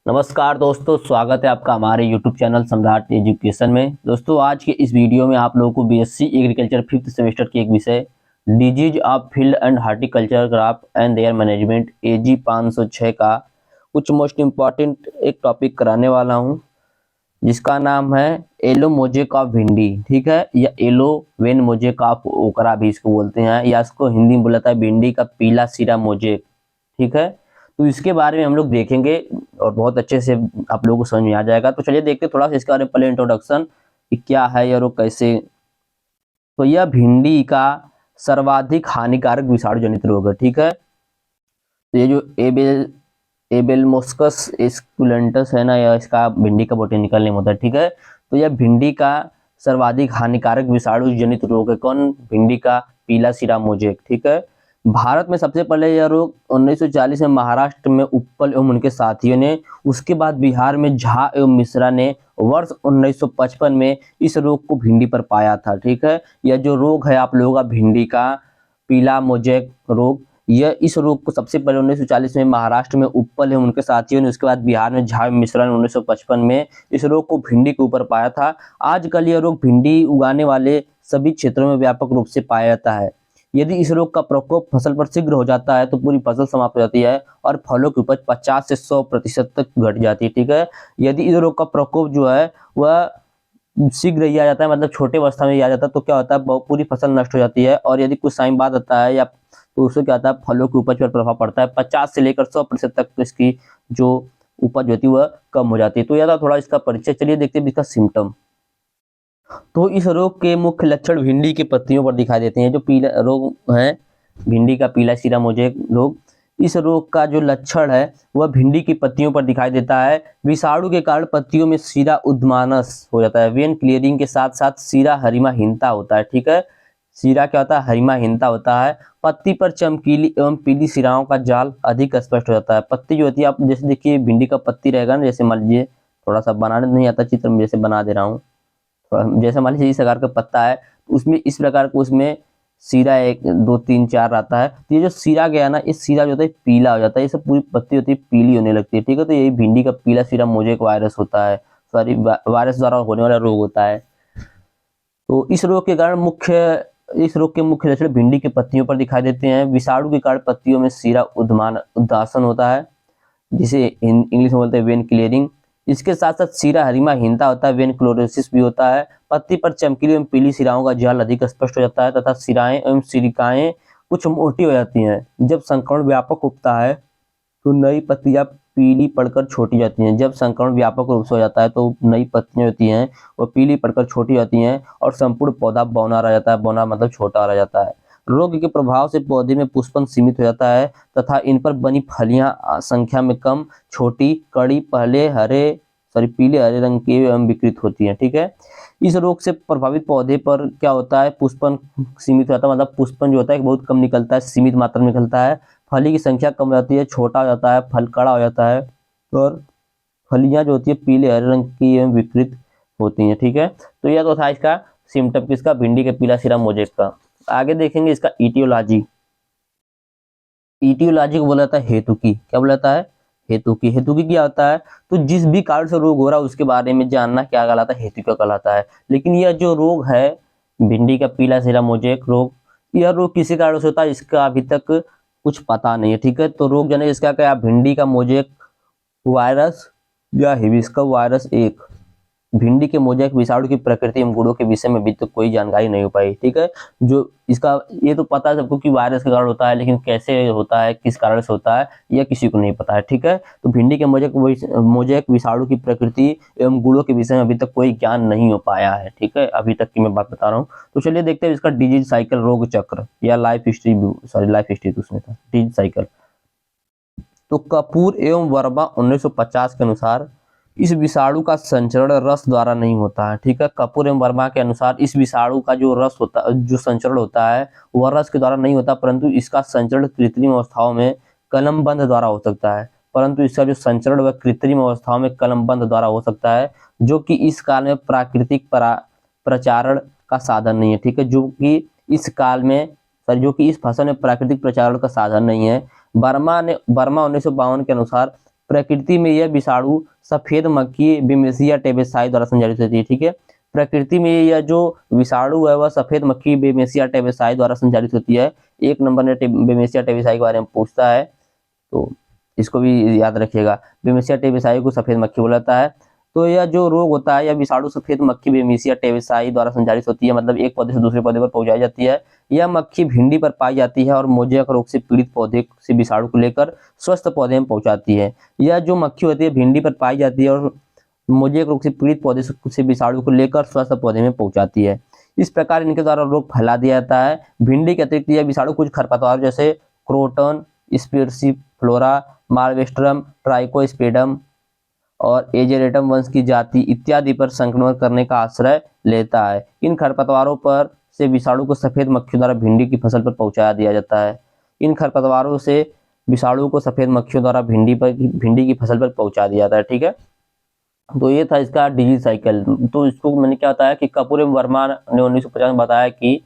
नमस्कार दोस्तों, स्वागत है आपका हमारे YouTube चैनल सम्राट एजुकेशन में। दोस्तों, आज के इस वीडियो में आप लोगों को बीएससी एग्रीकल्चर 5th सेमेस्टर की एक विषय disease of field and horticulture crop and there management AG 506 का कुछ मोस्ट इम्पॉर्टेंट एक टॉपिक कराने वाला हूं, जिसका नाम है येलो मोजेक ऑफ भिंडी। ठीक है, या येलो वेन मोजेक ऑफ ओकरा भी इसको बोलते हैं, या इसको हिंदी में बोला जाता है भिंडी का पीला सिरा मोजेक। ठीक है, तो इसके बारे में हम लोग देखेंगे और बहुत अच्छे से आप लोगों को समझ में आ जाएगा। तो चलिए देखते हैं थोड़ा सा इसके बारे में पहले इंट्रोडक्शन कि क्या है और वो कैसे। तो यह भिंडी का सर्वाधिक हानिकारक विषाणु जनित रोग है। ठीक है, तो ये जो एबेलमोस्कस एस्कुलेंटस है ना, या इसका भिंडी का बोटेनिकल नेम होता है। ठीक है, तो यह भिंडी का सर्वाधिक हानिकारक विषाणु जनित रोग है। कौन? भिंडी का पीला सिरा मोजेक। ठीक है, भारत में सबसे पहले यह रोग 1940 में महाराष्ट्र में उत्पल एवं उनके साथियों ने, उसके बाद बिहार में झा एवं मिश्रा ने वर्ष 1955 में इस रोग को भिंडी पर पाया था। ठीक है, यह जो रोग है आप लोगों का भिंडी का पीला मोजेक रोग, यह इस रोग को सबसे पहले 1940 में महाराष्ट्र में उत्पल एवं उनके साथियों ने, उसके बाद बिहार में झा एवं मिश्रा ने 1955 में इस रोग को भिंडी के ऊपर पाया था। आजकल यह रोग भिंडी उगाने वाले सभी क्षेत्रों में व्यापक रूप से पाया जाता है। यदि इस रोग का प्रकोप फसल पर शीघ्र हो जाता है तो पूरी फसल समाप्त हो जाती है और फलों की उपज 50 से 100% तक घट जाती है। ठीक है, यदि इस रोग का प्रकोप जो है वह शीघ्र ही आ जाता है, मतलब छोटे अवस्था में ही आ जाता है, तो क्या होता है पूरी फसल नष्ट हो जाती है। और यदि कुछ टाइम बाद आता है या तो उससे क्या होता है, फलों की उपज पर प्रभाव पड़ता है। 50 से लेकर 100% तक तो इसकी जो उपज होती है वह कम हो जाती है। तो यह था थोड़ा इसका परिचय। चलिए देखते हैं इसका सिम्टम। तो इस रोग के मुख्य लक्षण भिंडी की पत्तियों पर दिखाई देते हैं। जो पीला रोग है भिंडी का पीला सिरा मोजेक रोग, इस रोग का जो लक्षण है वह भिंडी की पत्तियों पर दिखाई देता है। विषाणु के कारण पत्तियों में सिरा उद्मानस हो जाता है। वेन क्लियरिंग के साथ साथ सिरा हरिमाहीनता होता है। ठीक है, सिरा क्या होता है? हरिमाहीनता होता है। पत्ती पर चमकीली एवं पीली सिराओं का जाल अधिक स्पष्ट हो जाता है। पत्ती जो होती है, आप जैसे देखिए भिंडी का पत्ती रहेगा ना, जैसे मान लीजिए, थोड़ा सा बनाने नहीं आता चित्र में, जैसे बना दे रहा हूँ। जैसे मान लीजिए इस प्रकार का पत्ता है, उसमें इस प्रकार को उसमें सीरा 1 2 3 4 आता है। तो ये जो सीरा गया ना, इस सीरा जो होता है पीला हो जाता है, ये सब पूरी पत्ती होती है पीली होने लगती है। ठीक है, तो यही भिंडी का पीला सीरा मोजेक वायरस होता है, सॉरी वायरस द्वारा होने वाला रोग होता है। तो इस रोग के कारण इस रोग के मुख्य लक्षण भिंडी के पत्तियों पर दिखाई देते हैं। विषाणु के कारण पत्तियों में सीरा उदासन होता है, जिसे इंग्लिश में बोलते हैं वेन क्लियरिंग। इसके साथ साथ सिरा हरिमाहीनता होता है, वेन क्लोरोसिस भी होता है। पत्ती पर चमकीली एवं पीली सिराओं का जाल अधिक स्पष्ट हो जाता है तथा सिराएं एवं सिरिकाएं कुछ मोटी हो जाती हैं। जब संक्रमण व्यापक उगता है तो नई पत्तियां पीली पड़कर छोटी जाती हैं। जब संक्रमण व्यापक रूप से हो जाता है तो नई पत्तियां होती हैं वो पीली पड़कर छोटी जाती हैं और संपूर्ण पौधा बौना रह जाता है। बौना मतलब छोटा रह जाता है। रोग के प्रभाव से पौधे में पुष्पन सीमित हो जाता है तथा इन पर बनी फलियां संख्या में कम, छोटी, कड़ी, पीले हरे रंग की एवं विकृत होती हैं। ठीक है, इस रोग से प्रभावित पौधे पर क्या होता है, पुष्पन सीमित हो जाता है, मतलब पुष्पन जो होता है बहुत कम निकलता है, सीमित मात्रा में निकलता है। फली की संख्या कम हो जाती है, छोटा हो जाता है, फल कड़ा हो जाता है और फलियां जो होती है पीले हरे रंग की एवं विकृत होती हैं। ठीक है, तो यह तो था इसका सिम्टम किसका, भिंडी के पीला सिरा मोजेक का। आगे देखेंगे इसका इटियोलॉजी। इटियोलॉजी को बोला जाता है हेतुकी। क्या बोला जाता है? हेतुकी। हेतुकी क्या होता है? तो जिस भी कारण से रोग हो रहा है उसके बारे में जानना क्या कहलाता है, हेतुकी कहलाता है। लेकिन यह जो रोग है भिंडी का पीला सिरा मोजेक रोग, यह रोग किसी कारण से होता है इसका अभी तक कुछ पता नहीं है। ठीक है, तो रोग जाने इसका क्या, भिंडी का मोजेक वायरस या हिबिस्कस वायरस 1, भिंडी के मोजेक विषाणु की प्रकृति एवं गुणों के विषय में अभी तक कोई जानकारी नहीं हो पाई। ठीक है, जो इसका ये तो पता है सबको कि वायरस के कारण होता है, लेकिन कैसे होता है, किस कारण से होता है, यह किसी को नहीं पता है। ठीक है, तो भिंडी के मोजेक विषाणु की प्रकृति एवं गुणों के विषय में अभी तक कोई ज्ञान नहीं हो पाया है। ठीक है, अभी तक की मैं बात बता रहा हूँ। तो चलिए देखते हैं इसका डिजीज साइकिल, रोग चक्र या लाइफ हिस्ट्री उसमें था डिजीज साइकिल। तो कपूर एवं वर्मा 1950 के अनुसार इस विषाणु का संचरण रस द्वारा नहीं होता है। ठीक है, कपूर एवं वर्मा के अनुसार इस विषाणु का जो रस होता है, जो संचरण होता है वह रस के द्वारा नहीं होता, परंतु इसका संचरण कृत्रिम अवस्थाओं में कलमबंध द्वारा हो सकता है। परंतु इसका जो संचरण वह कृत्रिम अवस्थाओं में कलमबंध द्वारा हो सकता है, जो कि इस काल में प्राकृतिक प्रचारण का साधन नहीं है। ठीक है, जो कि इस फसल में प्राकृतिक प्रचारण का साधन नहीं है। वर्मा 1952 के अनुसार प्रकृति में यह विषाणु सफेद मक्खी बेमेसिया टेबेसाई द्वारा संचालित होती है। ठीक है, प्रकृति में यह जो विषाणु है वह सफेद मक्खी बेमेसिया टेबेसाई द्वारा संचालित होती है। 1 नंबर ने बेमेसिया टेबेसाई के बारे में पूछता है, तो इसको भी याद रखिएगा। बेमेसिया टेबेसाई को सफेद मक्खी बोला जाता है। तो यह जो रोग होता है, यह विषाणु सफेद मक्खी बेमेसिया टेबेसाई द्वारा संचालित होती है, मतलब एक पौधे से दूसरे पौधे पर पहुंचाई जाती है। यह मक्खी भिंडी पर पाई जाती है और मोजेक रोग से पीड़ित पौधे से विषाणु को लेकर स्वस्थ पौधे में पहुंचाती है। यह जो मक्खी होती है भिंडी पर पाई जाती है और मोजेक रोग से पीड़ित पौधे से विषाणु को लेकर स्वस्थ पौधे में पहुंचाती है। इस प्रकार इनके द्वारा रोग फैला दिया जाता है। भिंडी के अतिरिक्त यह विषाणु कुछ खरपतवार जैसे क्रोटन, स्पिरसीफ्लोरा, मालवेस्ट्रम, ट्राइकोस्पेडम और एजेरेटम वंश की जाति इत्यादि पर संक्रमण करने का आश्रय लेता है। इन खरपतवारों पर से विषाणु को सफेद मक्खियों द्वारा भिंडी की फसल पर पहुंचाया दिया जाता है। इन खरपतवारों से विषाणु को सफेद मक्खियों द्वारा भिंडी की फसल पर पहुंचा दिया जाता है। ठीक है, तो ये था इसका डिजीज साइकिल। तो इसको मैंने क्या बताया कि कपूर एवं वर्मा ने 1950 में बताया कि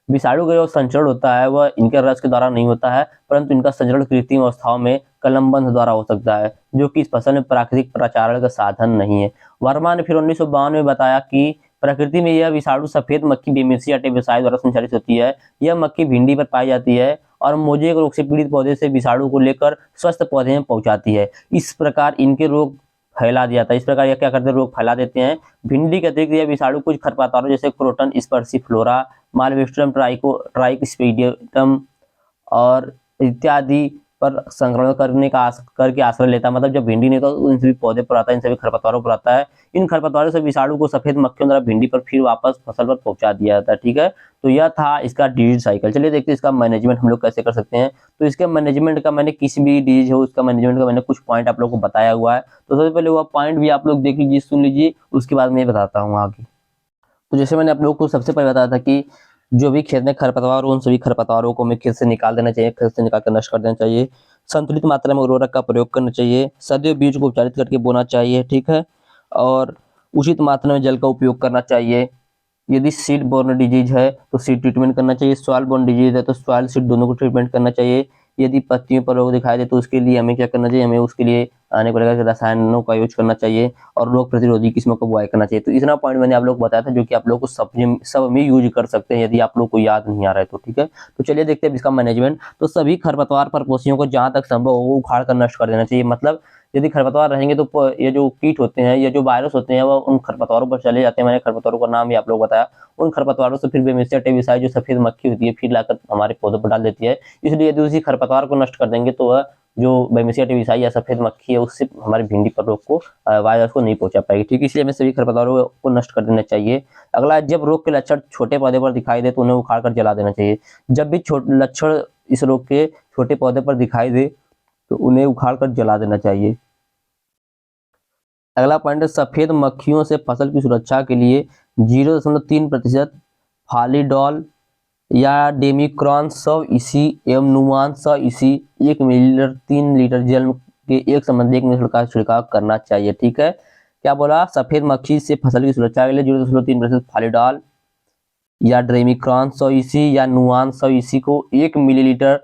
विषाणु का जो संचरण होता है वह इनके रस के द्वारा नहीं होता है, परंतु इनका संचरण कृत्रिम अवस्थाओं में कलमबंध द्वारा हो सकता है, जो कि इस फसल में प्राकृतिक प्रचारण का साधन नहीं है। वर्मा ने फिर 1952 में बताया कि प्रकृति में यह विषाणु सफेद मक्खी बेमेसिया टेबेसाई द्वारा संचालित होती है। यह मक्खी भिंडी पर पाई जाती है और मोजेक रोग से पीड़ित पौधे से विषाणु को लेकर स्वस्थ पौधे में पहुंचाती है। इस प्रकार इनके रोग फैला दिया था। इस प्रकार यह क्या करते हैं, रोग फैला देते हैं। भिंडी के अतिरिक्त यह विषाणु कुछ खरपतवारों जैसे क्रोटन, स्पर्सीफ्लोरा, मालवेस्ट्रम, ट्राइकोस्पेडियम और इत्यादि पर संक्रमण करके आश्रय लेता है। मतलब जब भिंडी नहीं तो इन सभी पौधे पर आता है, इन सभी खरपतवारों पर आता है। इन खरपतवारों से विषाणु को सफेद मक्खियों द्वारा भिंडी पर फिर वापस फसल पर पहुंचा दिया जाता है। ठीक है, तो यह था इसका डिजीज साइकिल। चलिए देखते हैं इसका मैनेजमेंट हम लोग कैसे कर सकते हैं। तो इसके मैनेजमेंट का मैंने किसी भी डिजीज हो उसका मैनेजमेंट का मैंने कुछ पॉइंट आप लोग को बताया हुआ है। तो सबसे पहले वह पॉइंट भी आप लोग देख लीजिए, सुन लीजिए, उसके बाद मैं बताता हूँ आगे। तो जैसे मैंने आप लोगों को सबसे पहले बताया था कि जो भी खेत में खरपतवार हो उन सभी खरपतवारों को हमें खेत से निकाल देना चाहिए, खेत से निकाल कर नष्ट कर देना चाहिए। संतुलित मात्रा में उर्वरक का प्रयोग करना चाहिए। सदैव बीज को उपचारित करके बोना चाहिए। ठीक है, और उचित मात्रा में जल का उपयोग करना चाहिए। यदि सीड बोर्न डिजीज है तो सीड ट्रीटमेंट करना चाहिए। सॉइल बोर्न डिजीज है तो सॉइल सीड दोनों को ट्रीटमेंट करना चाहिए। यदि पत्तियों पर रोग दिखाई दे तो उसके लिए हमें क्या करना चाहिए, हमें उसके लिए अनेक प्रकार के रसायनों का यूज करना चाहिए और रोग प्रतिरोधी किस्मों को बुआई करना चाहिए। तो इतना पॉइंट मैंने आप लोग को बताया था, जो कि आप लोग को सब में यूज कर सकते हैं यदि आप लोग को याद नहीं आ रहा है तो। ठीक है, तो चलिए देखते हैं इसका मैनेजमेंट। तो सभी खरपतवार परपोषियों को जहां तक संभव हो उखाड़ कर नष्ट कर देना चाहिए। मतलब यदि खरपतवार रहेंगे तो ये जो कीट होते हैं, ये जो वायरस होते हैं, वो उन खरपतवारों पर चले जाते हैं। मैंने खरपतवारों का नाम भी आप लोग बताया। उन खरपतवारों से फिर बेमेसिया टेबेसाई जो सफेद मक्खी होती है फिर लाकर हमारे पौधों पर डाल देती है। इसलिए यदि उसी खरपतवार को नष्ट कर देंगे तो वह जो बेमेसिया टेबेसाई या सफेद मक्खी है उससे हमारी भिंडी पर रोग को वायरस को नहीं पहुंचा पाएगी। ठीक है, इसलिए हमें सभी खरपतवारों को नष्ट कर देना चाहिए। अगला, जब रोग के लक्षण छोटे पौधे पर दिखाई दे तो उन्हें उखाड़ कर जला देना चाहिए। जब भी लक्षण इस रोग के छोटे पौधे पर दिखाई दे तो उन्हें उखाड़ कर जला देना चाहिए। अगला पॉइंट है, सफेद मक्खियों से फसल की सुरक्षा के लिए 0.3% फालिडॉल या डेमिक्रॉन 100 ईसी एवं नुमान 100 ईसी 1 मिलीलीटर 3 लीटर जल के एक संबंधी एक मिश्रण का छिड़काव करना चाहिए। ठीक है, क्या बोला, सफेद मक्खी से फसल की सुरक्षा के लिए 0.3% फालिडॉल या डेमिक्रॉन 100 ईसी या नुमान 100 ईसी को 1 मिलीलीटर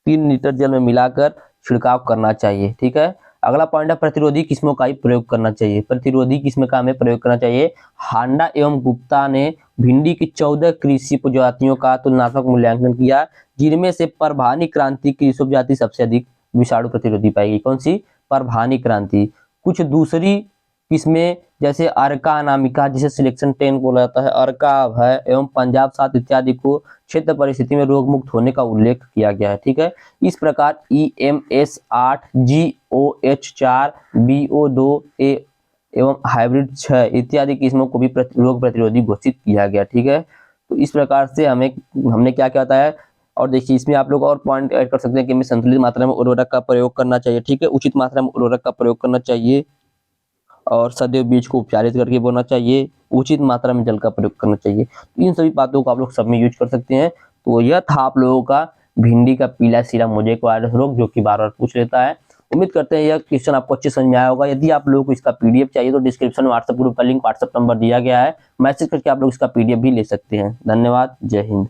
3 लीटर जल में मिलाकर छिड़काव करना चाहिए। ठीक है, अगला पॉइंट है, प्रतिरोधी किस्मों का ही प्रयोग करना चाहिए। प्रतिरोधी किस्म का हमें प्रयोग करना चाहिए। हांडा एवं गुप्ता ने भिंडी की 14 कृषि प्रजातियों का तुलनात्मक मूल्यांकन किया, जिनमें से परभानी क्रांति कृषि प्रजाति सबसे अधिक विषाणु प्रतिरोधी पाएगी। कौन सी, परभानी क्रांति। कुछ दूसरी किस्में जैसे अर्का अनामिका, जिसे सिलेक्शन 10 बोला जाता है, अर्का है एवं पंजाब 7 इत्यादि को क्षेत्र परिस्थिति में रोग मुक्त होने का उल्लेख किया गया है। ठीक है, इस प्रकार EMS 8, GOH 4, BO2 एवं हाइब्रिड 6 इत्यादि किस्मों को भी रोग प्रतिरोधी घोषित किया गया। ठीक है, तो इस प्रकार से हमने क्या क्या बताया। और देखिए इसमें आप लोग और पॉइंट ऐड कर सकते हैं कि हमें संतुलित मात्रा में उर्वरक का प्रयोग करना चाहिए। ठीक है, उचित मात्रा में उर्वरक का प्रयोग करना चाहिए और सदैव बीज को उपचारित करके बोना चाहिए। उचित मात्रा में जल का प्रयोग करना चाहिए। इन सभी बातों को आप लोग सब में यूज कर सकते हैं। तो यह था आप लोगों का भिंडी का पीला सीरा मोजेक वायरस रोग, जो कि बार बार पूछ लेता है। उम्मीद करते हैं यह क्वेश्चन आपको अच्छे समझ में आया होगा। यदि आप लोगों को इसका PDF चाहिए तो डिस्क्रिप्शन में व्हाट्सएप ग्रुप का लिंक, व्हाट्सएप नंबर दिया गया है, मैसेज करके आप लोग इसका PDF भी ले सकते हैं। धन्यवाद, जय हिंद।